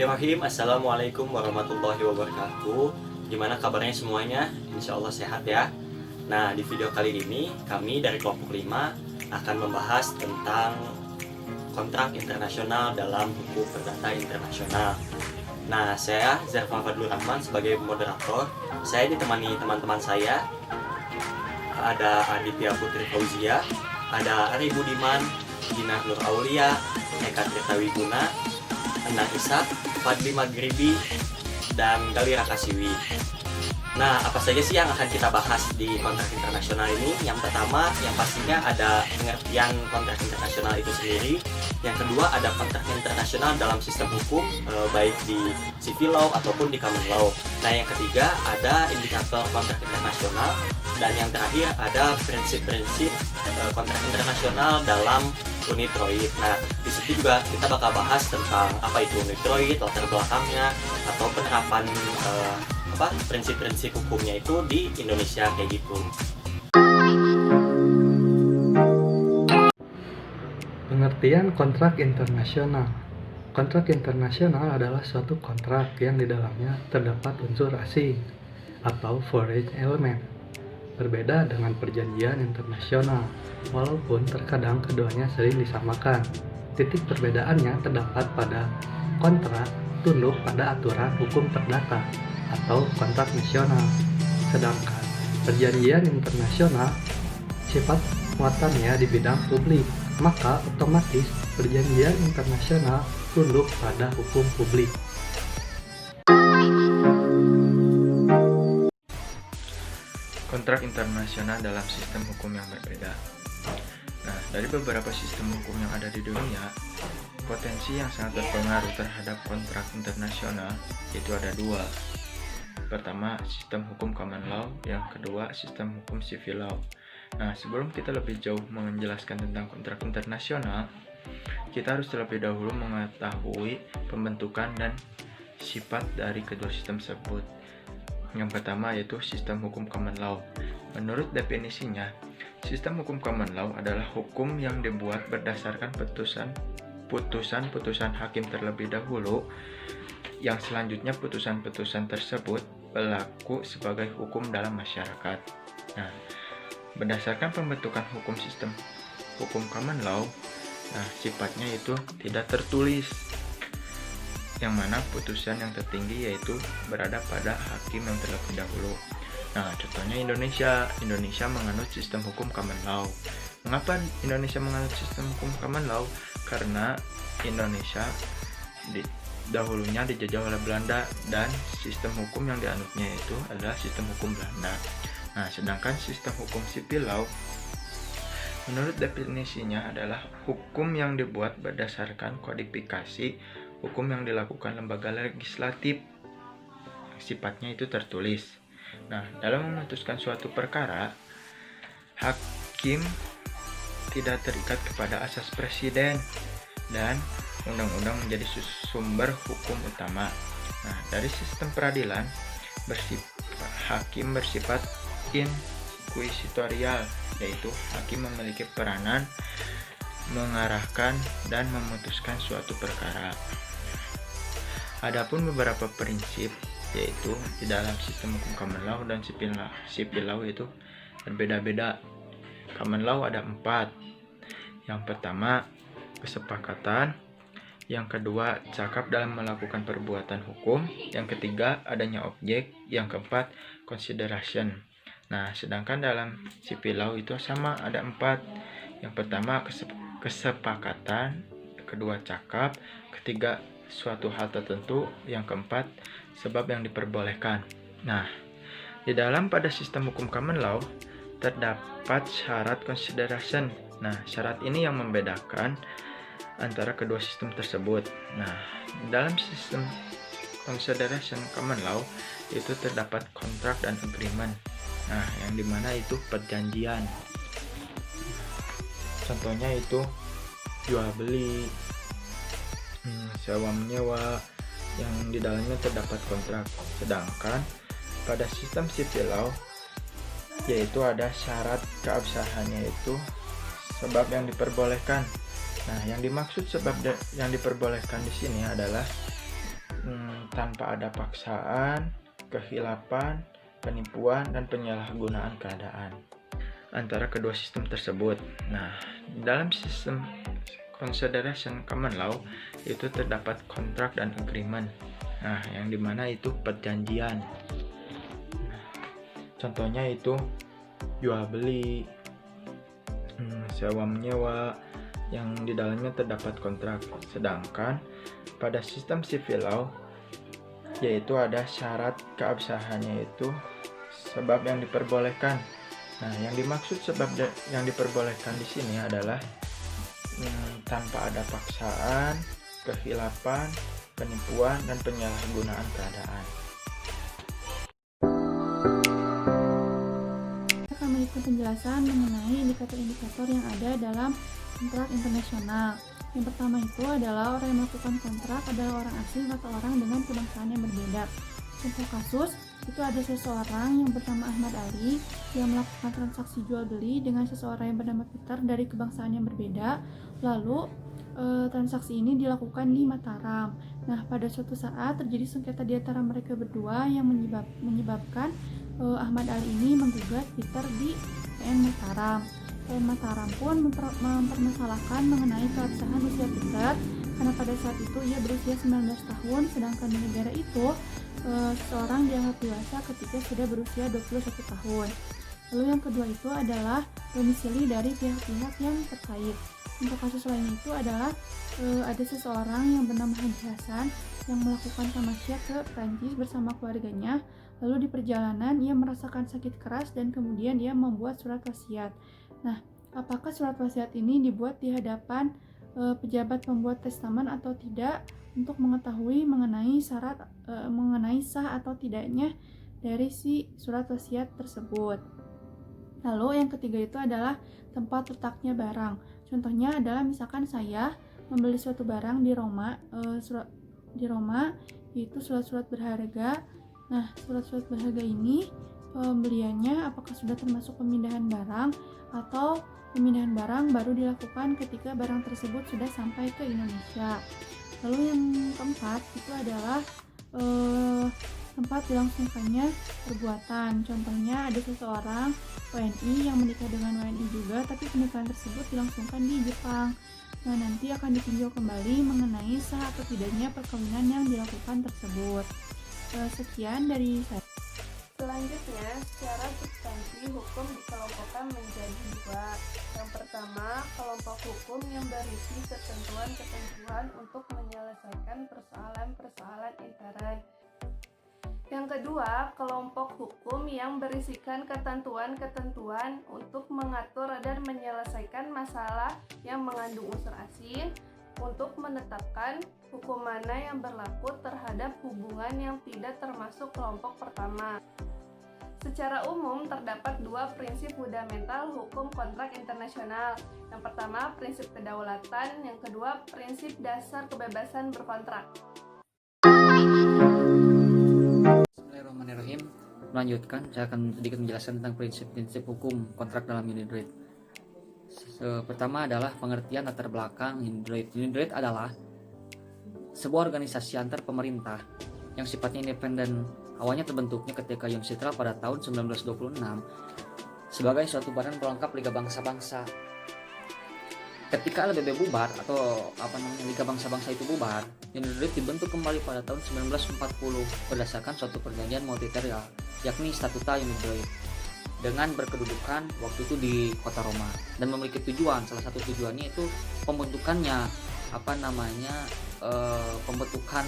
Bismillahirrahmanirrahim. Assalamualaikum warahmatullahi wabarakatuh. Gimana kabarnya semuanya? Insya Allah sehat ya. Nah, di video kali ini kami dari kelompok 5 akan membahas tentang kontrak internasional dalam hukum perdata internasional. Nah, saya Zerfan Fadlur Rahman sebagai moderator. Saya ditemani teman-teman saya. Ada Aditya Putri Fauzia, ada Ari Budiman, Dinar Nur Aulia, Eka Tirta Wiguna, Ana Ishak, Fadli Maghribi, dan Gali Rakasiwi. Nah, apa saja sih yang akan kita bahas di kontrak internasional ini? Yang pertama, yang pastinya ada pengertian kontrak internasional itu sendiri. Yang kedua, ada kontrak internasional dalam sistem hukum, baik di civil law ataupun di common law. Nah, yang ketiga, ada indikator kontrak internasional. Dan yang terakhir, ada prinsip-prinsip kontrak internasional dalam UNITROIT. Nah, di situ juga kita bakal bahas tentang apa itu UNITROIT, latar belakangnya, atau penerapan prinsip-prinsip hukumnya itu di Indonesia kayak gitu. Pengertian kontrak internasional. Kontrak internasional adalah suatu kontrak yang di dalamnya terdapat unsur asing atau foreign element. Berbeda dengan perjanjian internasional, walaupun terkadang keduanya sering disamakan. Titik perbedaannya terdapat pada kontrak tunduk pada aturan hukum perdata atau kontrak nasional. Sedangkan perjanjian internasional sifat muatannya di bidang publik, maka otomatis perjanjian internasional tunduk pada hukum publik. Kontrak internasional dalam sistem hukum yang berbeda. Nah, dari beberapa sistem hukum yang ada di dunia, potensi yang sangat berpengaruh terhadap kontrak internasional itu ada dua. Pertama, sistem hukum common law, yang kedua, sistem hukum civil law. Nah, sebelum kita lebih jauh menjelaskan tentang kontrak internasional, kita harus terlebih dahulu mengetahui pembentukan dan sifat dari kedua sistem tersebut. Yang pertama yaitu sistem hukum common law. Menurut definisinya, sistem hukum common law adalah hukum yang dibuat berdasarkan putusan-putusan hakim terlebih dahulu, yang selanjutnya putusan-putusan tersebut berlaku sebagai hukum dalam masyarakat. Nah, berdasarkan pembentukan hukum sistem hukum common law, nah sifatnya itu tidak tertulis, yang mana putusan yang tertinggi yaitu berada pada hakim yang terlebih dahulu. Nah, contohnya Indonesia menganut sistem hukum common law. Mengapa Indonesia menganut sistem hukum common law? Karena Indonesia dahulunya dijajah oleh Belanda dan sistem hukum yang dianutnya itu adalah sistem hukum Belanda. Nah, sedangkan sistem hukum civil law menurut definisinya adalah hukum yang dibuat berdasarkan kodifikasi hukum yang dilakukan lembaga legislatif, sifatnya itu tertulis. Nah, dalam memutuskan suatu perkara, hakim tidak terikat kepada asas presiden dan undang-undang menjadi sumber hukum utama. Nah, dari sistem peradilan, hakim bersifat inkuisitorial, yaitu hakim memiliki peranan mengarahkan dan memutuskan suatu perkara. Adapun beberapa prinsip yaitu di dalam sistem hukum common law dan civil law itu berbeda-beda. Common law ada 4. Yang pertama, kesepakatan. Yang kedua, cakap dalam melakukan perbuatan hukum. Yang ketiga, adanya objek. Yang keempat, consideration. Nah, sedangkan dalam civil law itu sama, ada 4. Yang pertama, kesepakatan. Kedua, cakap. Ketiga, suatu hal tertentu. Yang keempat, sebab yang diperbolehkan. Nah, di dalam pada sistem hukum common law terdapat syarat consideration. Nah, syarat ini yang membedakan antara kedua sistem tersebut. Nah, dalam sistem consideration common law itu terdapat kontrak dan agreement. Nah, yang dimana itu perjanjian. Contohnya itu jual beli, sewa menyewa, yang di dalamnya terdapat kontrak. Sedangkan pada sistem civil law yaitu ada syarat keabsahannya, yaitu sebab yang diperbolehkan. Nah, yang dimaksud sebab yang diperbolehkan di sini adalah tanpa ada paksaan, kehilapan, penipuan, dan penyalahgunaan keadaan antara kedua sistem tersebut. Nah, dalam sistem consideration common law itu terdapat kontrak dan agreement. Nah, yang dimana itu perjanjian. Nah, contohnya itu jual beli, sewa menyewa, yang di dalamnya terdapat kontrak. Sedangkan pada sistem civil law yaitu ada syarat keabsahannya, itu sebab yang diperbolehkan. Nah, yang dimaksud sebab yang diperbolehkan di sini adalah tanpa ada paksaan, kehilapan, penipuan, dan penyalahgunaan keadaan. Kita akan melihat penjelasan mengenai indikator-indikator yang ada dalam kontrak internasional. Yang pertama itu adalah orang yang melakukan kontrak adalah orang asing atau orang dengan kebangsaan yang berbeda. Contoh kasus, itu ada seseorang yang bernama Ahmad Ali yang melakukan transaksi jual beli dengan seseorang yang bernama Peter dari kebangsaan yang berbeda. Lalu transaksi ini dilakukan di Mataram. Nah, pada suatu saat terjadi sengketa di antara mereka berdua yang menyebabkan Ahmad Ali ini menggugat Peter di PN Mataram. PN Mataram pun mempermasalahkan mengenai keabsahan usia Peter karena pada saat itu ia berusia 19 tahun, sedangkan di negara itu seseorang dianggap dewasa ketika sudah berusia 21 tahun. Lalu yang kedua itu adalah domisili dari pihak-pihak yang terkait. Untuk kasus lain itu adalah ada seseorang yang bernama Haji Hasan yang melakukan tamasya ke Prancis bersama keluarganya. Lalu di perjalanan ia merasakan sakit keras dan kemudian ia membuat surat wasiat. Nah, apakah surat wasiat ini dibuat di hadapan pejabat pembuat testamen atau tidak, untuk mengetahui mengenai syarat mengenai sah atau tidaknya dari si surat wasiat tersebut. Lalu yang ketiga itu adalah tempat letaknya barang. Contohnya adalah misalkan saya membeli suatu barang di Roma, yaitu surat-surat berharga. Nah, surat-surat berharga ini pembeliannya apakah sudah termasuk pemindahan barang, atau pemindahan barang baru dilakukan ketika barang tersebut sudah sampai ke Indonesia. Lalu yang keempat itu adalah tempat dilangsungkannya perbuatan. Contohnya ada seseorang WNI yang menikah dengan WNI juga, tapi pernikahan tersebut dilangsungkan di Jepang. Nah, nanti akan ditinjau kembali mengenai sah atau tidaknya perkawinan yang dilakukan tersebut. Sekian dari saya. Selanjutnya, secara substansi hukum dikelompokkan menjadi dua. Yang pertama, kelompok hukum yang berisi ketentuan-ketentuan untuk menyelesaikan persoalan-persoalan intern. Yang kedua, kelompok hukum yang berisikan ketentuan-ketentuan untuk mengatur dan menyelesaikan masalah yang mengandung unsur asing, untuk menetapkan hukum mana yang berlaku terhadap hubungan yang tidak termasuk kelompok pertama. Secara umum, terdapat dua prinsip fundamental hukum kontrak internasional. Yang pertama, prinsip kedaulatan. Yang kedua, prinsip dasar kebebasan berkontrak. Bismillahirrahmanirrahim. Melanjutkan, saya akan sedikit menjelaskan tentang prinsip-prinsip hukum kontrak dalam unit rate. Pertama adalah pengertian latar belakang unit rate. Unit rate adalah sebuah organisasi antar pemerintah yang sifatnya independen. Awalnya terbentuknya ketika UNCITRAL pada tahun 1926 sebagai suatu badan pelengkap Liga Bangsa-Bangsa. Ketika LBB bubar atau Liga Bangsa-Bangsa itu bubar, unit rate dibentuk kembali pada tahun 1940 berdasarkan suatu perjanjian multilateral, yakni Statuta Unit Rate, dengan berkedudukan waktu itu di kota Roma dan memiliki tujuan. Salah satu tujuannya itu pembentukannya pembentukan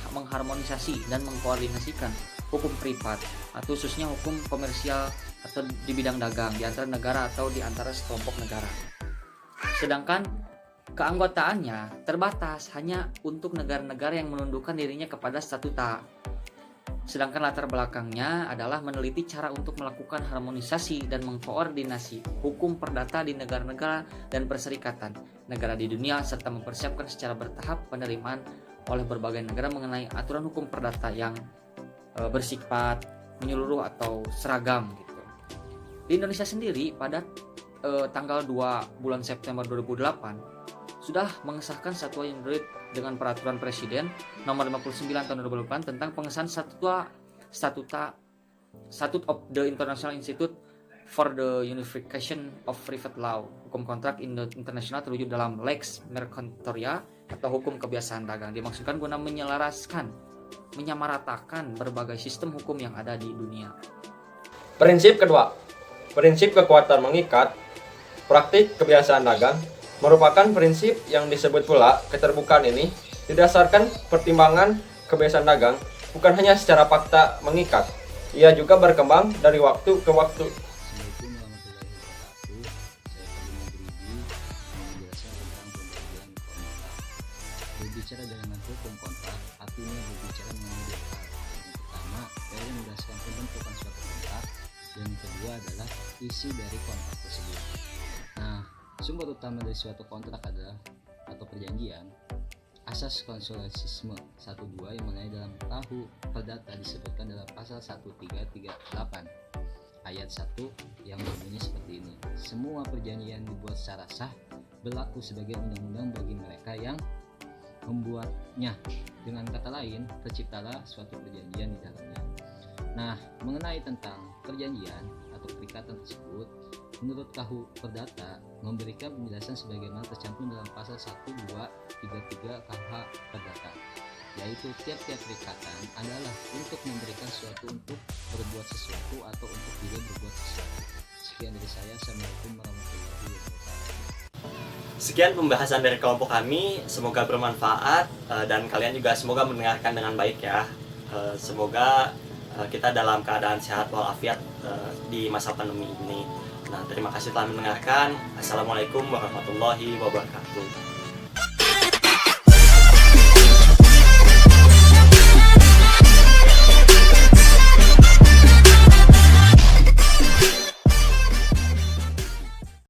mengharmonisasi dan mengkoordinasikan hukum privat atau khususnya hukum komersial atau di bidang dagang di antara negara atau di antara sekelompok negara. Sedangkan keanggotaannya terbatas hanya untuk negara-negara yang menundukkan dirinya kepada statuta. Sedangkan latar belakangnya adalah meneliti cara untuk melakukan harmonisasi dan mengkoordinasi hukum perdata di negara-negara dan perserikatan negara di dunia, serta mempersiapkan secara bertahap penerimaan oleh berbagai negara mengenai aturan hukum perdata yang bersifat menyeluruh atau seragam gitu. Di Indonesia sendiri pada tanggal 2 bulan September 2008 sudah mengesahkan Satwa Unit Rate dengan peraturan Presiden nomor 59 tahun 2008 tentang pengesahan Statute of the International Institute for the Unification of Private Law. Hukum kontrak internasional terwujud dalam Lex Mercantoria atau hukum kebiasaan dagang, dimaksudkan guna menyamaratakan berbagai sistem hukum yang ada di dunia. Prinsip kedua, prinsip kekuatan mengikat. Praktik kebiasaan dagang merupakan prinsip yang disebut pula keterbukaan ini didasarkan pertimbangan kebiasaan dagang bukan hanya secara fakta mengikat, ia juga berkembang dari waktu ke waktu. Assalamualaikum warahmatullahi wabarakatuh. Saya Fadil Magribi menjelaskan tentang pembagian kontrak. Berbicara dengan hukum kontrak, artinya berbicara mengenai dua hal. Yang pertama, teori mendasarkan pembentukan suatu kontrak, dan yang kedua adalah isi dari kontrak tersebut. Nah, sumber utama dari suatu kontrak adalah atau perjanjian. Asas konsensusisme 1.2 yang mengenai dalam tahu perdata disebutkan dalam pasal 1338 ayat 1 yang berbunyi seperti ini. Semua perjanjian dibuat secara sah, berlaku sebagai undang-undang bagi mereka yang membuatnya. Dengan kata lain, terciptalah suatu perjanjian di dalamnya. Nah, mengenai tentang perjanjian atau perikatan tersebut, menurut KUH Perdata memberikan penjelasan sebagaimana tercantum dalam pasal 1233 KUH Perdata, yaitu tiap-tiap perikatan adalah untuk memberikan sesuatu untuk berbuat sesuatu atau untuk tidak berbuat sesuatu. Sekian dari saya. Assalamualaikum warahmatullahi wabarakatuh. Sekian pembahasan dari kelompok kami, semoga bermanfaat dan kalian juga semoga mendengarkan dengan baik ya. Semoga kita dalam keadaan sehat walafiat di masa pandemi ini. Nah, terima kasih telah mendengarkan. Assalamualaikum warahmatullahi wabarakatuh.